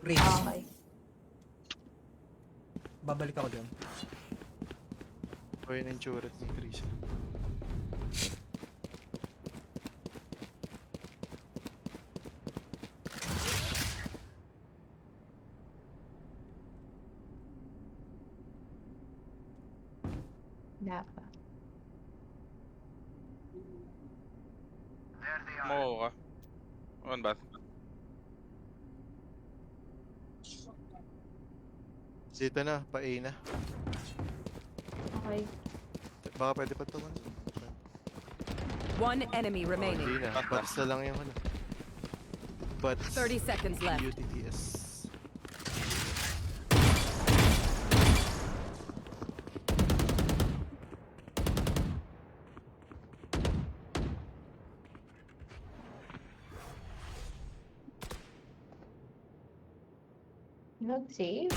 Race. Okay. Babalik ako doon. O yun yung turret ni Chris. Dapat. Mo ka. On ba? Dito na, pa-A na. Okay. Baka pwede pa ito. One enemy Hindi remaining. na, bats na lang yung ano. Bats. 30 seconds left. UTTS. Not save?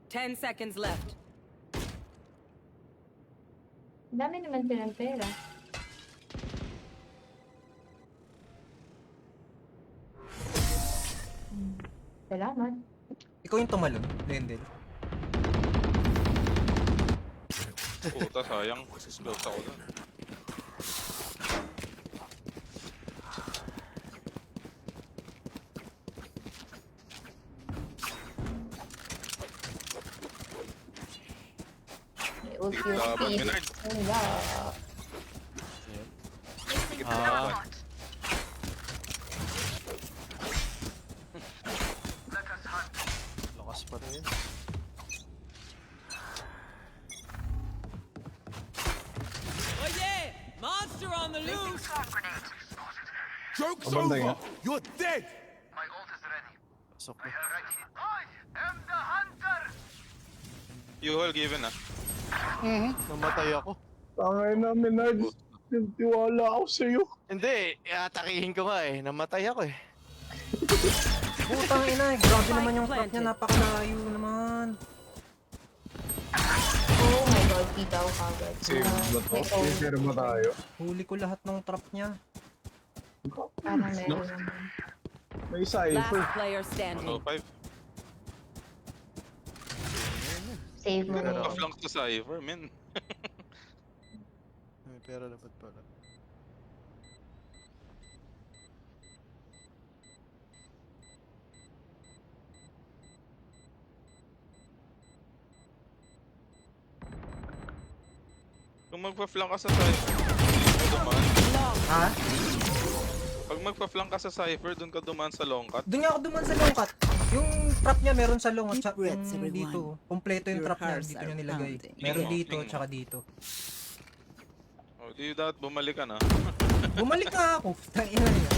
10 seconds left. Dami naman silang pera. Salamat. Ikaw yung tumalon, Lendel. Puta, sayang. Close ako dun. May ulti Laban, ulti. Bernard. Wala. Sige, pagkakapan. Lakas pa rin. Oh yeah! Monster on the loose! Joke's Abanda over! nga. You're dead! My ult is ready. Pasok I na. have right here. I am the hunter! You all given ah. Namatay ako. Tangay na, Menard. Tiwala ako sa'yo. Hindi, atakihin ko nga eh. Namatay ako eh. Putang ina, grabe naman yung trap niya, napakalayo naman. Oh my god, kita ako kagad. Save ba to? Save ba tayo? Huli ko lahat ng trap niya. Parang meron naman. May cipher. Last player standing. 105. Save mo na yun. Off lang sa Cypher, men. May pera dapat pala. Kung magpa-flank ka sa Cypher, doon ka dumaan. Ha? Pag magpa-flank ka sa Cypher, doon ka dumaan sa long cut. Doon nga ako duman sa long cut. Yung trap niya meron sa long at Deep breaths, everyone. dito. Kompleto yung Your trap niya, hearts dito are niya nilagay. pounding. Meron Tingin mo, dito, tingin mo. tsaka dito. Oh, di dapat bumalik ka na. Bumalik na ako. Tangina niya.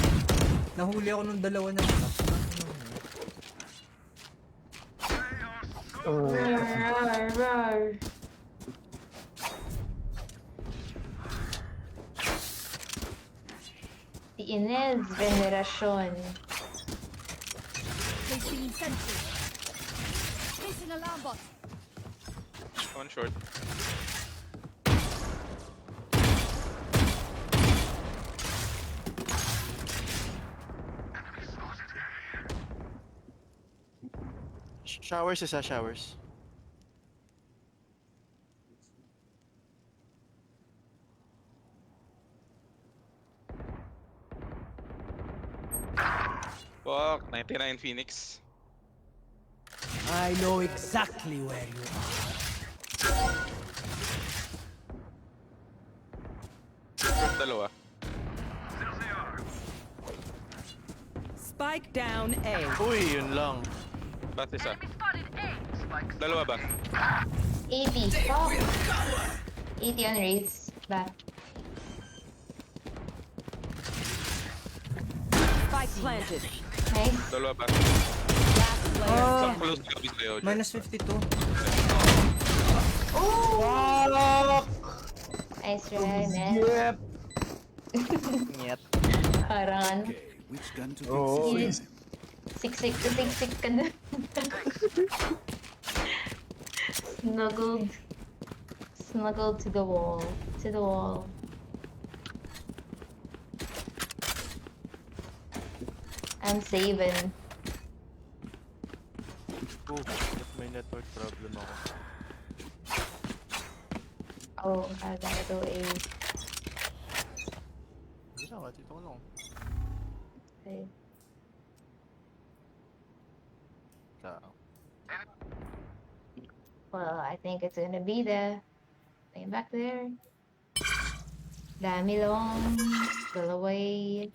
Nahuli ako nung dalawa niya. Rar, rar. Si Inez, venerasyon. Placing sentry. Placing alarm bot. One short. Showers isa, showers. Fuck, 99 Phoenix. I know exactly where you are. Short dalawa. Spike down A. Uy, yun lang. Ba't isa? Enemy spotted A. Spikes. Dalawa ba? 80. Fuck. 80 on race. Back. Spike planted. Nice. Dalawa ba? Last player Oh, Isang close gabi sa'yo, Jer. minus 52. Oh! Nice try, man. Yep. Nyet. Parang Which gun to Oo. fix? siksik ka na. Snuggled. Snuggled to the wall. To the wall. I'm saving. Ba't may network problem ako? Oh, I gotta go A. Hindi lang, dito ko lang. Okay. Well, I think it's gonna be the lane back there. Dami long, go away.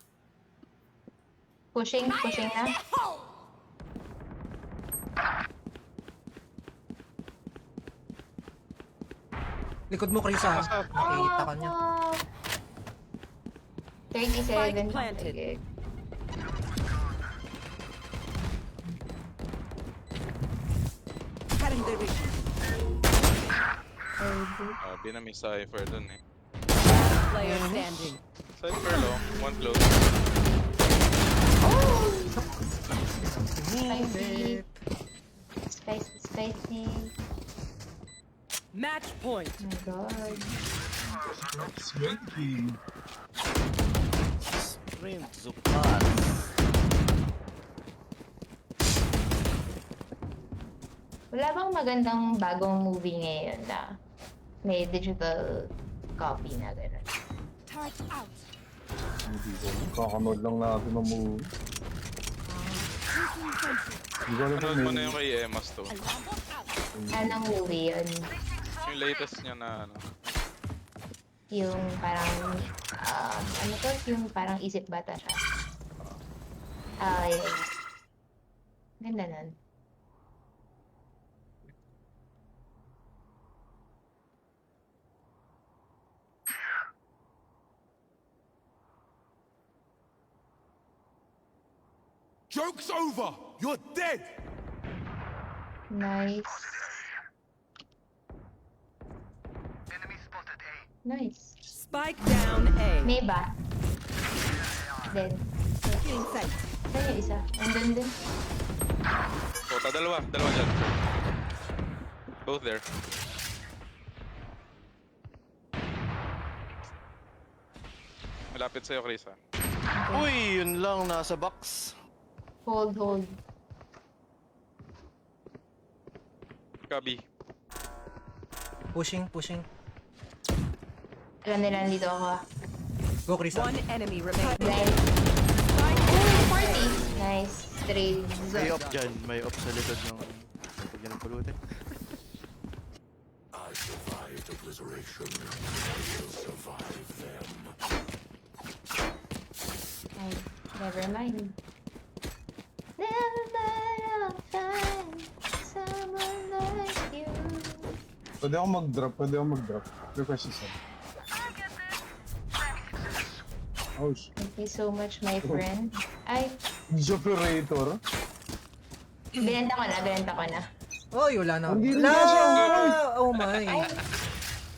Pushing na. Likod mo, Chris, ah. Nakikita ka niya. 37. Spike planted. Sige. Cutting the vision. Binami Cypher dun eh. Player standing. Cypher low, one close. Spicy. Spicy. Match point. Oh my god. Swanky. Sprint, Zupat. Wala bang magandang bagong movie ngayon na may digital copy na gano'n? Turret out. Hindi ko. Kakanood lang natin ng movie. Hindi ko alam Ano kung mo na may... yung kay Emma Stone? Alarm bot out. Anong movie yun? Yung latest niya na ano. Yung parang, ano to? Yung parang isip bata siya. Yeah. Ganda nun. Joke's over! You're dead! Nice. Enemy spotted A. Nice. Spike down A. May ba? Dead. Feeling sight. Saan yung isa? Andun din. Dalawa dyan. Both there. Malapit sa'yo, Chris ha. Uy, yun lang, nasa box. Hold. Gabi. Pushing. Alam nila nandito ako ah. Go, Chris, ah. One enemy remaining. Nice. Oh, 40! Nice. Trade. May op dyan, may op sa likod ng... Pag yan ang pulutin. Ay, never mind. Never mind, I'll find someone like you. Pwede ako mag-drop. Request isa. Oh, shit. Thank you so much, my friend. Ay, Operator? binenta ko na. Oy, wala na. Hindi rin Wala! na siya. Oh my.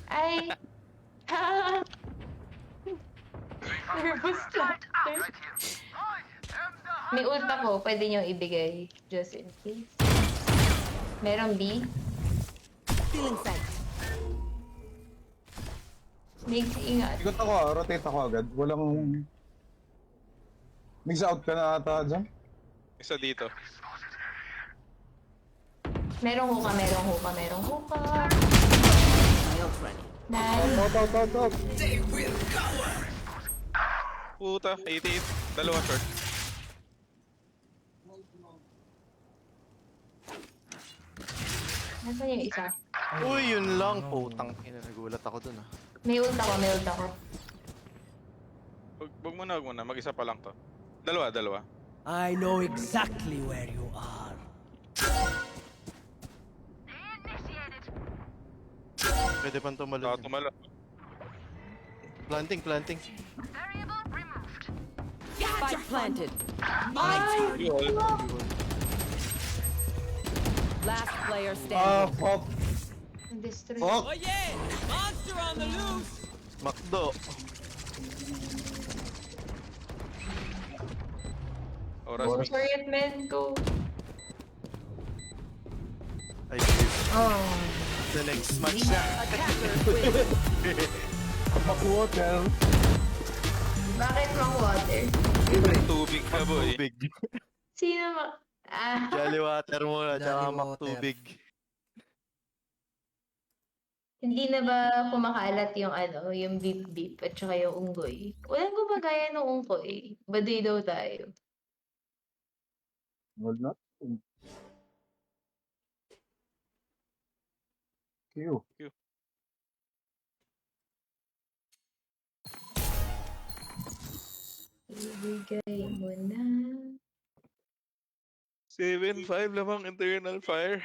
Ay! Ha! Nervous lang. Right here. I am the hunter. May ult ako, pwede nyo ibigay. Just in case. Merong B. Feeling sight. Migs, ingat. Ikot ako rotate ako agad. Walang... Mix out ka na ata dyan? Isa dito. Merong hookah. Nice. Out. Puta, 88. Dalawa short. Nasaan yung isa? Uy, yun lang. Putang ina, nagulat ako dun ah. May ult ako. Wag mo na. Mag-isa pa lang to. Dalawa. I know exactly where you are. Initiated. Pwede pang tumalo. Tumala. Planting. Variable removed. Spike planted. Ay! Last player Ah, standing. fuck. Destroy. Fuck. Oh yeah! Monster on the loose! Makdo. Oras. For it, man. Go. I believe Oh. the next match na. Attackers win. Water. Bakit wrong water? Tubig ka, boy. Big. Sino ma... Ah, Jolly water muna, tsaka Jolly water. maktubig. hindi na ba kumakalat yung yung beep beep at saka yung unggoy? Walang gumagaya ng unggoy. Baduy daw tayo. Wala. Q. Ibigay mo na. 7-5 lamang internal fire.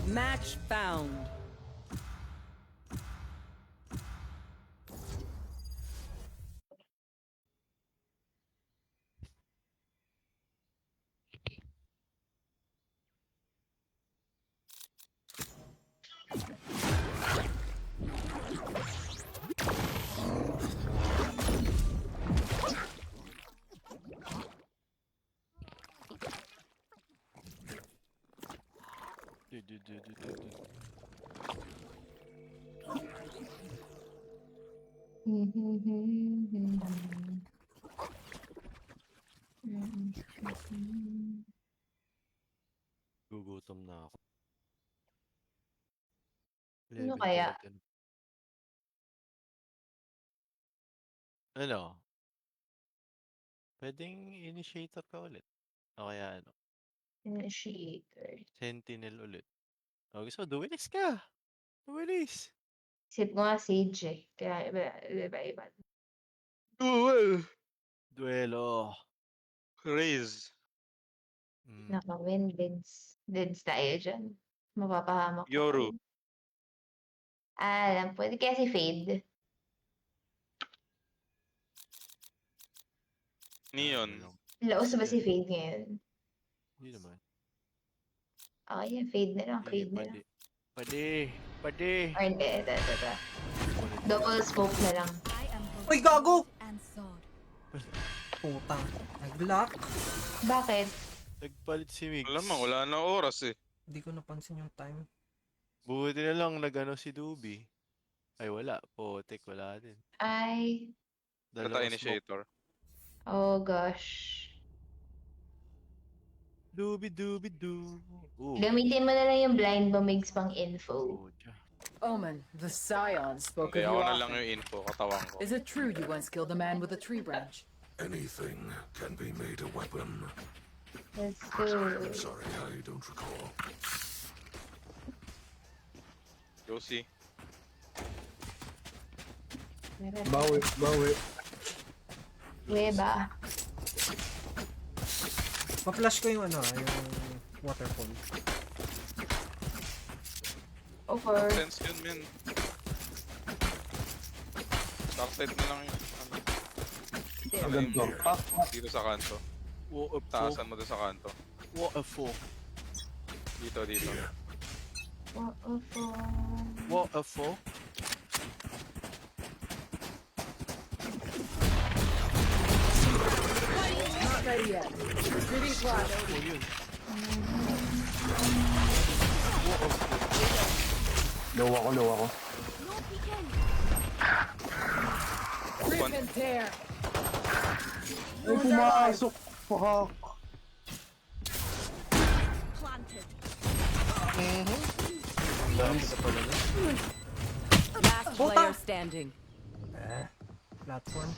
Match found. Gugutom na ako. Ano 11 kaya? talaga. Ano? Pwedeng initiator ka ulit. O kaya ano? Initiator. Sentinel ulit. O gusto, duelist ka! Duelist! Isip ko nga Sage eh. Kaya iba. Duel! Duelo! Raise. Naka-win, Vince. Vince tayo dyan. Mapapahamak ko Yoru. kayo. Alam, pwede kaya si Fade. Neon. Laos ba si Fade ngayon? Hindi naman. Okay, yan. Fade na lang. Hindi, Fade na lang. Pwede! Or hindi. Ito. Double smoke na lang. I am Uy, gago! and sword. Putang. Nag-block. Bakit? Nagpalit si Migs. Alam mo, wala na oras eh. Hindi ko napansin yung time. Buti na lang nagano si Dubi. Ay wala. Potek, wala din. Ay. Kata Dalawa smoke. initiator. Oh gosh. Dubi-dubi-du. Ooh. Gamitin mo na lang yung blind bombings pang info. Oh, dyan. Omen, the Scion spoke Okay, of you ako na lang often. yung info, katawan ko. Is it true you once killed a man with a tree branch? Anything can be made a weapon. Let's go. I'm sorry, I don't recall. Go see. Bawi. Weba. Pa-flash ko yung yung waterfall. Over. Sense yun, men. Darkside na lang yun. Ang ganito. Dito sa kanto. What a Taasan mo doon sa kanto. What a fool. Dito. What a fool. Not ready yet. Retreating flash. Oh, yun. Low ako, low ako. No peeking. Rip and tear. Ay, pumasok! Fuck! Planted. Last player standing. Platform.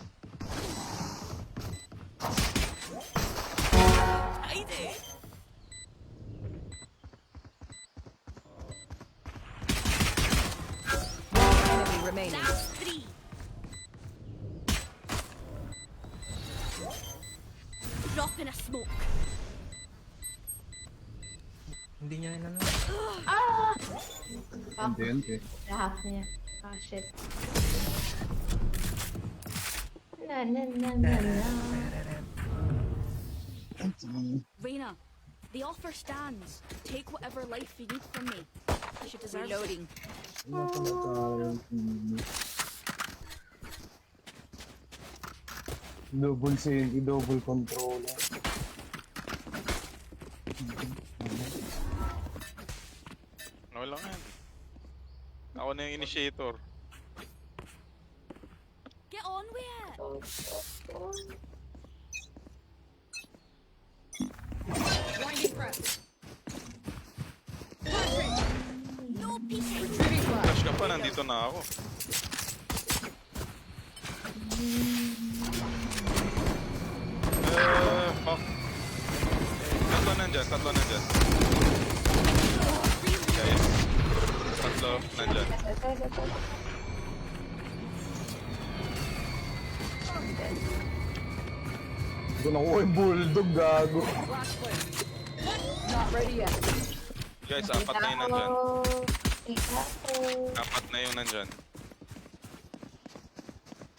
Enemy remaining. That's 3. Drop in a smoke. Hindi niya inano. Ah! Hindi, hindi. Lahat niya. Ah, shit. Na na na na na. Reina, the offer stands. Take whatever life you need from me. She deserves Reloading. Double save, double controller. Okay lang yan. Ako na yung initiator. Get on with it. Blinding press. No peeking. Retrieving flash. Flash ka pa, nandito na ako. Fuck. Tatlo nandyan, tatlo nandyan. Guys. Tatlo nandyan. Hindi ko nakuha yung bulldog, gago. Last player. Not ready yet. Guys, apat na yung nandyan. Kita ko. Apat na yung nandyan.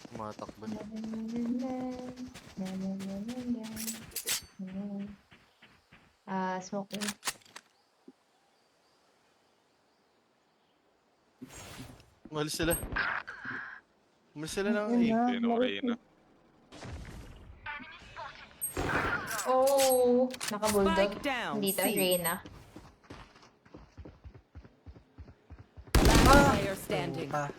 Tumatakbo Na, na. na, na, na. Na, na, na, na, na. Ah, smoking. Umalis sila. Umalis sila ng A. Hindi na okay na. Oh, naka-bulldog. Spike down. Hindi to C. Reyna. Last player standing. Puta.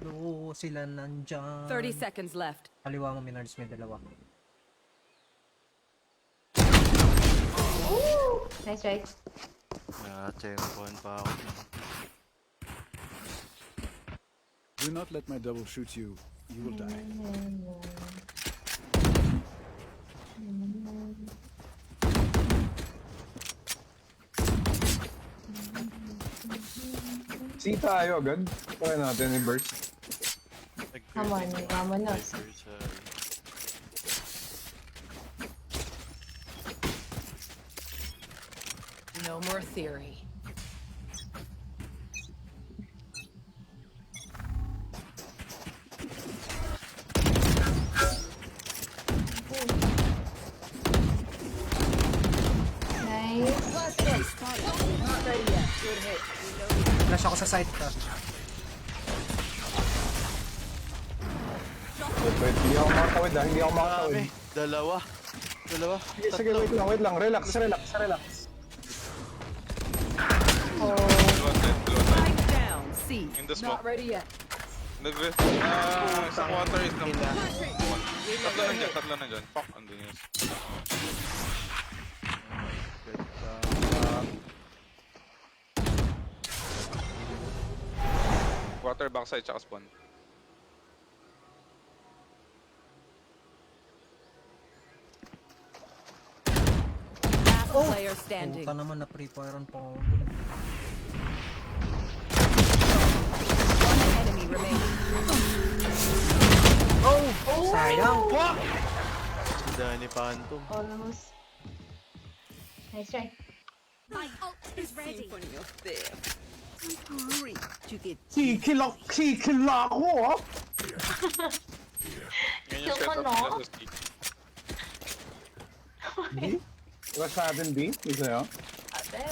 Low sila nandyan. 30 seconds left. Kaliwa mo, Minards, may dalawa. Ooh! Nice try. Checkpoint pa ako. Do not let my double shoot you. You will die. See tayo agad. Kaya natin i-burst. Come on, vámonos. No more theory. Nice. Last hit. Not ready yet. Good hit. Reloading. Flash ako sa site ka. Wait, hindi ako makatawid ah, hindi ako makatawid. Marami. Dalawa. Dalawa. Sige, wait lang. Relax. Dalawa side, dalawa side. Spike down. C. In the smoke. Not ready yet. Nag-rest. Isang water is lang. Tatlo nandyan. Fuck, andun yun. Water backside tsaka spawn. Last player standing. Puta naman na pre-firean pa ako. One enemy remaining. Sayang! Si Danny Phantom. Almost. Nice try. My ult is ready. Kikila ako ah! Yan Kill yung ko, setup no? nila sa stick. B? Rush natin B? Isa yun? Ate.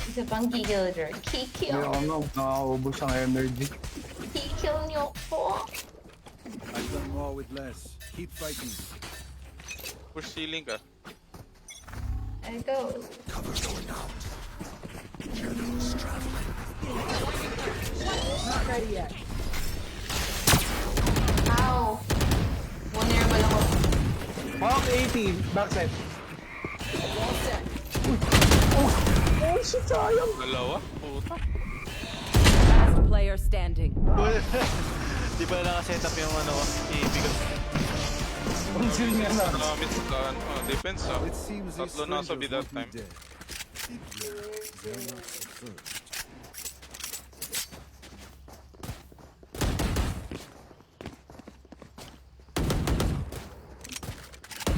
Isa pang giggle drum. Hindi Kikill. ako nakakaubos ang energy. Kikill niyo po. I've done more with less. Keep fighting. Push ceiling ka. I go. Cover going out. Not ready yet. Ow! Vulnerable ako. Hawk 80, backside. All set. Oh shit, sayang. Dalawa? Puta. Last player standing. Di ba nakaset up yung ano, ibigan? Conceal nga na. Nakamit sa defense ah. It seems these Tatlo na sa strangers B that want me time. dead. They're not the first.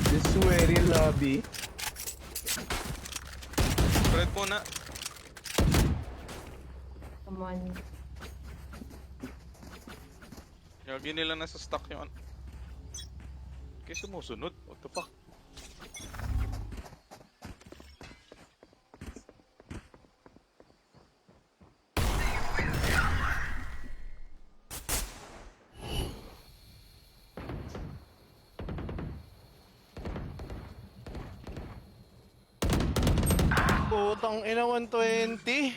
This very lobby. Spread muna. Come on. Yagi nila nasa stock yung ano. Kaya sumusunod. What the fuck? Putang ina, 120.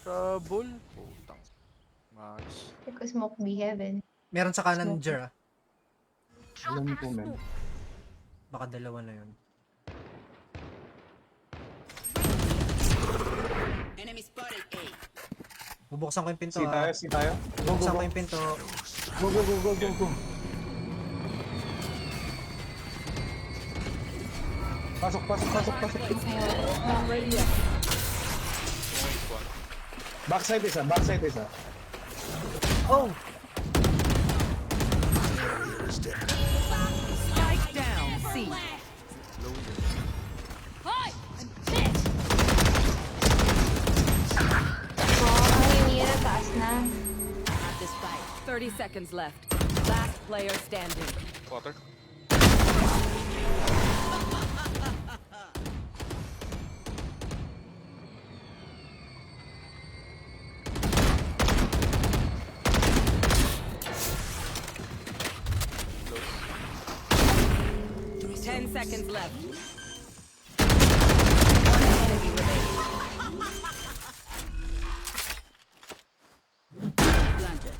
Trouble. Putang. Mas. Take a smoke B heaven. Meron sa kanan, Jer, ah. Alam ko, man. Baka dalawa na yun. Enemy spotted A. Bubuksan ko yung pinto, Si tayo, ah. si tayo. Go, go, Bubuksan go. ko yung pinto. Go, go, go, go, go, go. Pasok, pasok, pasok, pasok. Not ready yet. Backside isa, backside isa. Oh! Spike down. C. Hi! I'm pissed! Oh, ang Mira, taas na. At this fight. 30 seconds left. Last player standing. Water. Close. 10 seconds left. One enemy remaining. Planted.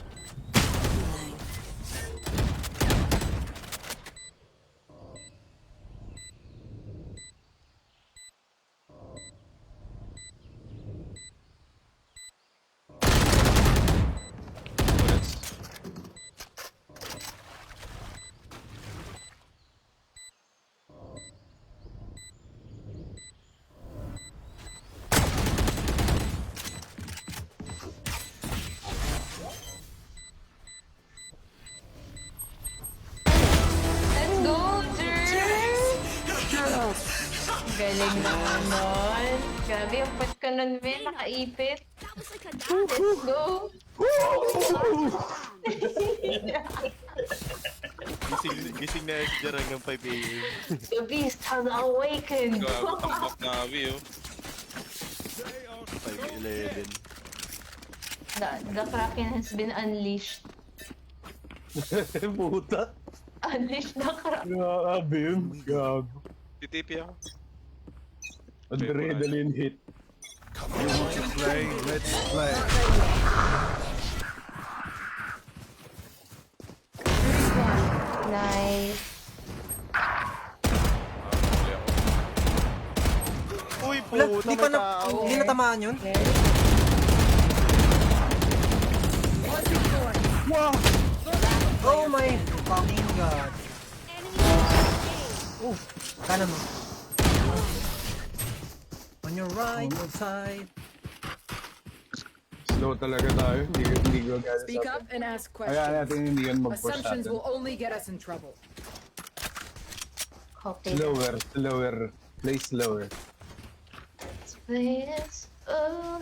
Let's go, Jer! Galing naman nun. Grabe, ang pat ka nun, Ben. Nakaipit. That was like a Let's go. Gising na si Jar hanggang 5 AM. The beast has awakened. Gago, tambak na Avi oh. 5:11. The Kraken has been unleashed. Puta. Unleash the Kraken. Grabe yun. Gago. TTP ako. Adrenaline hit. You want to play? Let's play. Nice. Uy, Wala, puta, hindi pa may na, tao. hindi natamaan yun. Wow! Oh my fucking god. Oh, kanan mo. On your right side. Slow talaga tayo. Hindi ko gano'n Speak up and ask Kaya questions. natin hindi yan mag-push Assumptions natin. will only get us in trouble. Copy. Slower, slower. Play slower. Please. Oh.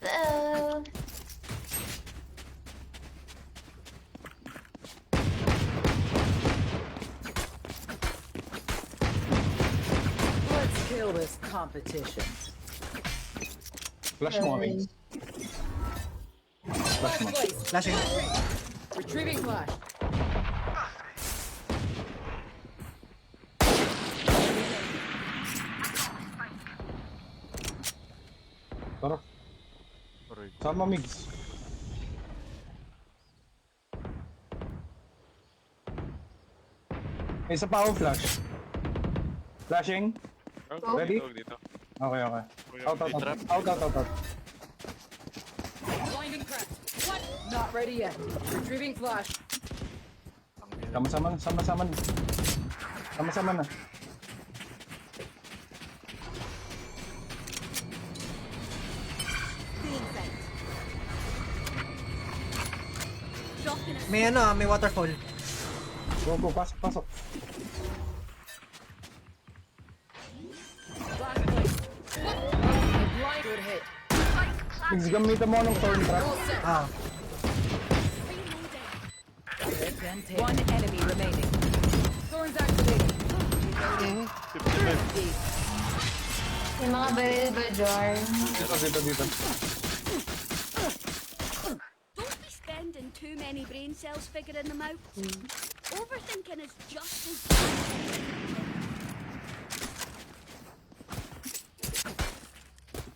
Oh. Let's kill this competition. Flash mo kami. Flash mo. Place. Flashing. Retrieving flash. Tara, Aray. sama Migs. Isa pa akong flash. Flashing. Huwag Ready? dito, huwag dito. Okay, okay. Out, out, May trap. out. Out, out, out, out. Blinding crack. What? Not ready yet. Retrieving flash. Sama-sama na, sama-sama na. Sama-sama na. Dropping a May ano ah, may waterfall. Go, go, pasok, pasok. Flash place. Blind. Good hit. Migs, gamitan mo ng thorn trap. All set. Ah, reloading. One enemy remaining. Thorns activated. Yung mga baril ba, Jar? Dito, dito. Don't be spending too many brain cells figuring them out. Overthinking is just as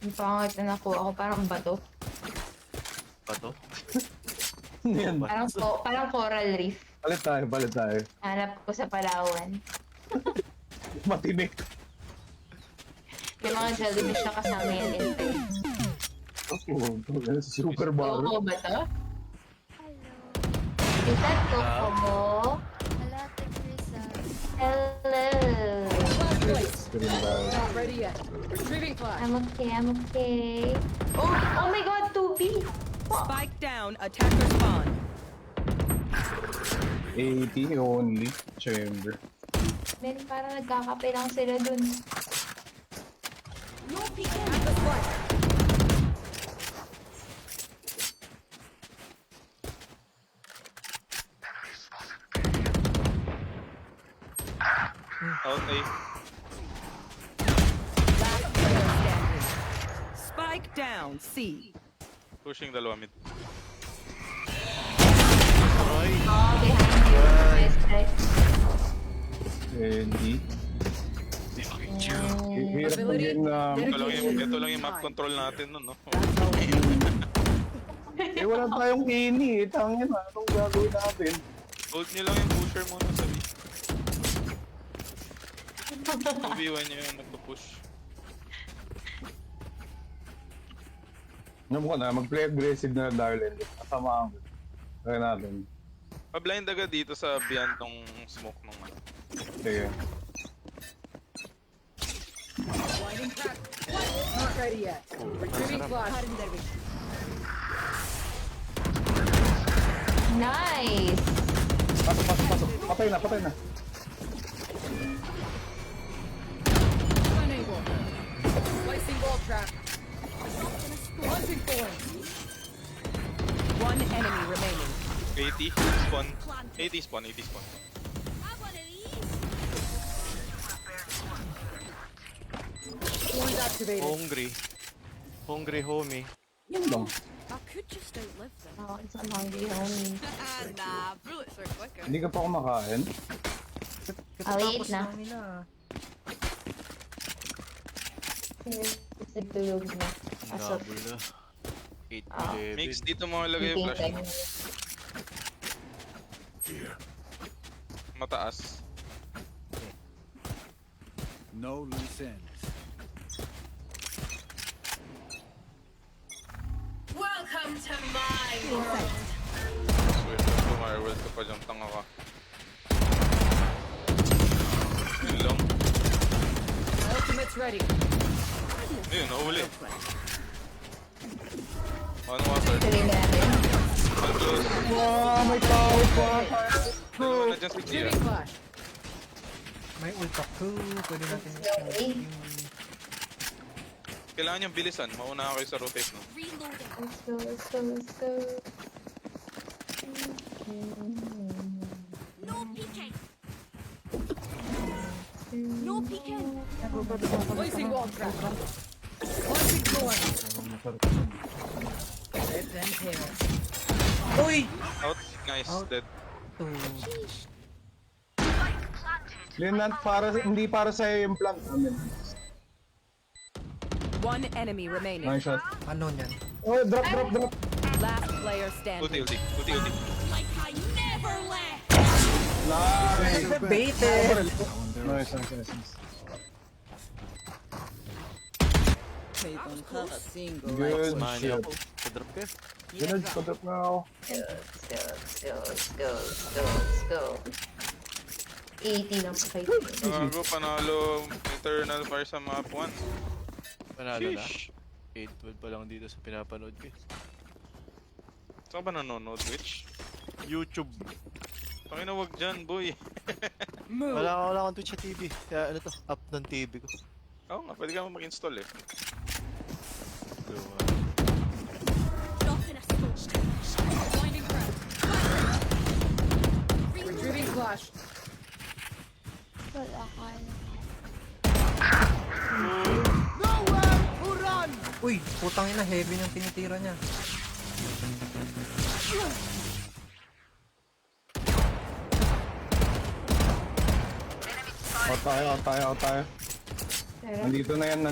Yung pangit na nakuha ko, parang bato. Bato? Ano yan? Parang coral reef. Balit tayo, balit tayo. Hanap ko sa Palawan. Matinik. Yung mga jellyfish na kasama yan insects. Oh, super bar. Coco ba to? Is that Coco mo? Hello, Teresa. Hello. Flash place. Green bar. Not ready yet. Retrieving flash. I'm okay. Oh my god, 2B! Spike down. Attacker spawn. 80 only. Chamber. Then parang nagkakape lang sila dun. No peeking. At the spike. Out A. Last player standing. Spike down. C. Pushing dalawa mid. Oh, behind you. Yes, right. Ready. Hirap mag-game na... Ito lang yung map control natin nun, no? Eh, wala tayong ini eh. Tangin na. Anong gagawin natin? Hold nyo lang yung pusher muna sa B. 2v1 nyo yung nagpo-push. Ano mo na, mag-play aggressive na Darlene. Kasama ako. Kaya natin. Pa-blind agad dito sa beyond tong smoke nung ano. Sige. Blinding crack. Not ready yet. Retrieving flash. Nice! Pasok, pasok, pasok. Patay na, patay na. Unable. Placing wall trap. Launching thorns. One enemy remaining. 80 spawn. 80 spawn, 80 spawn. Have one of these. Thorns activated. Hungry. Hungry homie. Yan lang. I could just outlive them. Oh, it's a hungry homie. Nah, bullets are quicker. Hindi ka pa kumakain? I'll eat na. nila. Nagtulog na. Asok. Double na. 8 Ah. Mix, dito mo ilagay yung flash mo. Mataas. No loose ends. Welcome to my world. Swerte ko, Marworld ka pa dyan, tanga ka. Yun lang. Ultimate's ready. Ayun, nahuli. Ano water? Tuloy natin. One close. Wow, may tao pa! Dalawa na dyan si Gia. Retrieving flash. May ulta ko. Pwede natin Okay. Kailangan niyang bilisan. Mauna kayo sa rotate, no? Reloading. Let's go, let's go, let's go. No peeking. No peeking. Placing wall trap. Launching thorns. Rip and tear. Uy! Out. Nice. Out. Dead. Linat, para, hindi para sa'yo yung plant namin. One enemy remaining. Nice shot. Ano yan? Oh, drop, drop, drop. Last player standing. Ulti. Like I never left. Nice. Baited! Nice, nice, nice, nice. Good Mani shit. ako. Padrop ka. Ginag, padrop na ako. Let's go. 80 na pa kayo. Gago, panalo Eternal Fire sa map 1. Panalo na. Sheesh. 8-12 pa lang dito sa pinapanood ko. Saan ka ba nanonood, Twitch? YouTube. Tangina, wag dyan, boy. Wala akong Twitch sa TV. Kaya ano to, up ng TV ko. Oo nga, pwede ka mo mag-install eh. Drop in a smoke. Winding crowd. Retrieving flash. Uy, putang ina, heavy ng tinitira niya. Out tayo. Nandito na yan.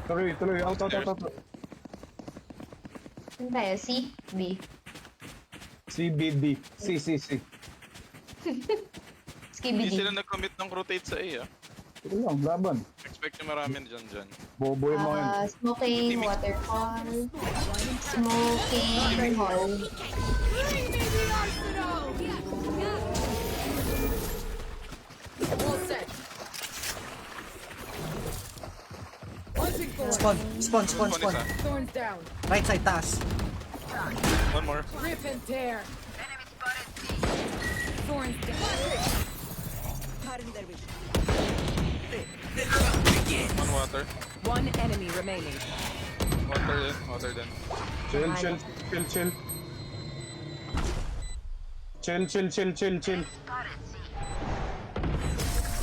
Tuloy. Out. Saan tayo? C? B? CBD. C. Hindi Skibidi. sila nag-commit ng rotate sa A, ah. Ito lang, laban. Expect nyo marami dyan. Bobo yung mga yun. Smoking waterfall. Smoking hall. All set. Launching Spawn. One isa. Thorns down. Right side, taas. One more. Rip and tear. Thorns down. One water. One enemy remaining. Water then. Chill.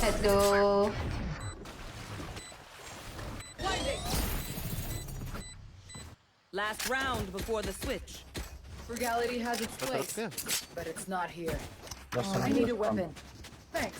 Let's go. Last round before the switch. Frugality has its Padrop place, ka. but it's not here. Last I round, need a last round. weapon. Thanks.